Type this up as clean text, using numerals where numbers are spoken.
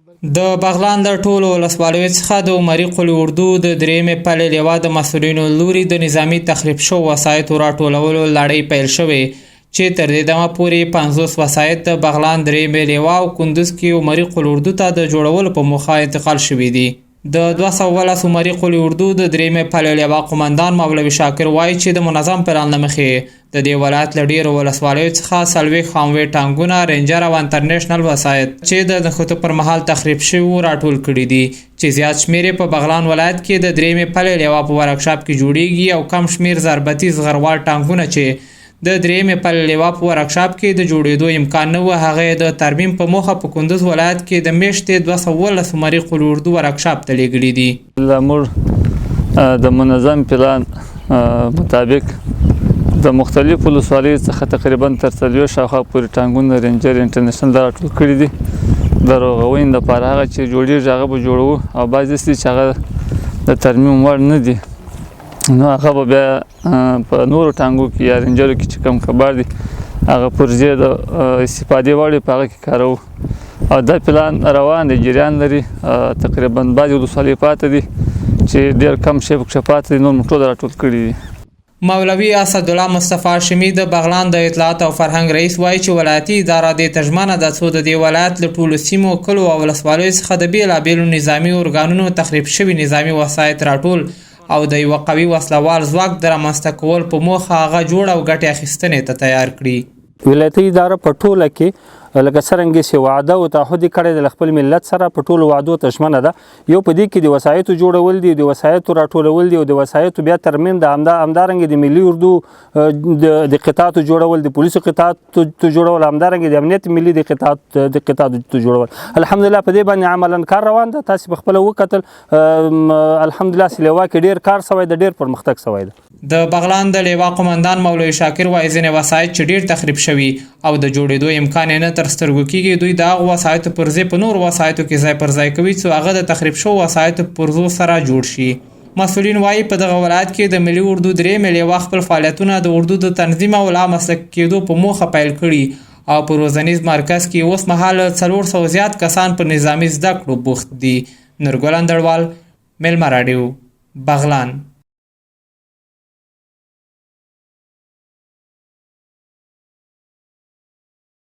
د بغلان د ټولو ولسوالیو څخه د عمري قلي اردو د درېیمې پلې لیوا د مسؤلینو لوري د نظامي تخریب شوو وسایطو راټولولو لړۍ پیل شوې چې تر دې دمه پورې 50 وسایط د بغلان درېیمې لیوا او کندوز کې عمري قلي اردو ته د جوړولو په موخه انتقال شوي دي. د 219 عمري قلي اردو د درېیمې پلې لیوا قومندان مولوي شاکر وایي چې د منظم پلان له مخې د دې ولایت له ډېرو ولسوالیو څخه 40 خاموې ټانکونه رینجر او انټرنیشنل وسایط چې د نښتو پر مهال تخریب شوي راټول کړي دي چې زیات شمېر یې په بغلان ولایت کې د درېیمې پلې لیوا په ورکشاپ کې جوړیږي او کم شمېر ضربتي زغروال ټانکونه چې د درېیمې پلې لیوا په ورکشاپ کې د جوړېدو امکان نه و هغه د ترمیم په موخه په کندوز ولایت کې د میاشتې 219 عمري قلي اردو ورکشاپ ته لیږلي دي. موږ د منظم پلان مطابق د مختلفو ولسوالیو څخه تقریبا تر 40 شاوخوا پورې ټانکونه رینجر انټرنیشنل راټول کړي دي د رغونې لپاره. هغه چې جوړېږي هغه به جوړوو او بعضې داسې چې هغه د ترمیم وړ نه دي نو هغه به بیا په نورو ټانګو کې یا رینجرو کې چې کوم کباړ دي هغه پرزې د استفادې وړ په هغه کې کاروو او دا پلان روان دی، جریان لري. تقریبا بعضې ولسوالۍ پاتې دي چې ډېر کم شی پکښې پاتې دي، نور مو ټول راټول کړي دي. مولوي اسدالله مصطفی هاشمي د بغلان د اطلاعات او فرهنګ رئیس وایي چې ولایتي اداره دې ته ژمنه ده څو د دې ولایت له ټولو سیمو کلو او ولسوالیو څخه د بېلابېلو نظامي ارګانونو تخریب شوي نظامي وسایط راټول او د یوه قوي وسلوال ځواک د رامنځته کولو په موخه هغه جوړ او ګټې اخیستنې ته تیار کړي. ولایتي اداره په ټوله کې لکه څرنګه چې وعده او تعهد کړی د خپل ملت سره په ټولو وعدو ته ژمنه ده. یو په دې کې د وسایطو جوړول دي، د وسایطو راټولول دي او د وسایطو بیا ترمیم د همدارنګه د ملي اردو د قطاعاتو جوړول، د پولیسو قطاعاتو جوړول، همدارنګه د امنیت ملي د قطاعاتو جوړول. الحمدلله په دې باندې عملاً کار روان ده. تاسو په خپل وکتل الحمدلله لیوا کې ډیر کار شوی ده، ډیر پرمختګ شوی ده. د بغلان د لیوا قومندان مولوي شاکر وایي ځینې وسایط چې ډیر تخریب شوي او د جوړېدو امکان یې نه تر سترګو کېږي، دوی د هغو وسایطو پر ځای په نورو وسایطو کې ځای پر ځای کوي څو هغه د تخریب شوو وسایطو پرزو سره جوړ شي. مسؤلین وایي په دغه ولایت کې د ملي اردو درېیمې لیوا خپل فعالیتونه د اردو د تنظیم او لا مسلک کېدو په موخه پیل کړي او په روزنیز مرکز کې اوس مهال 400 زیات کسان په نظامي زده کړو بوخت دي. نورګل اندړوال، میلمه راډیو، بغلان.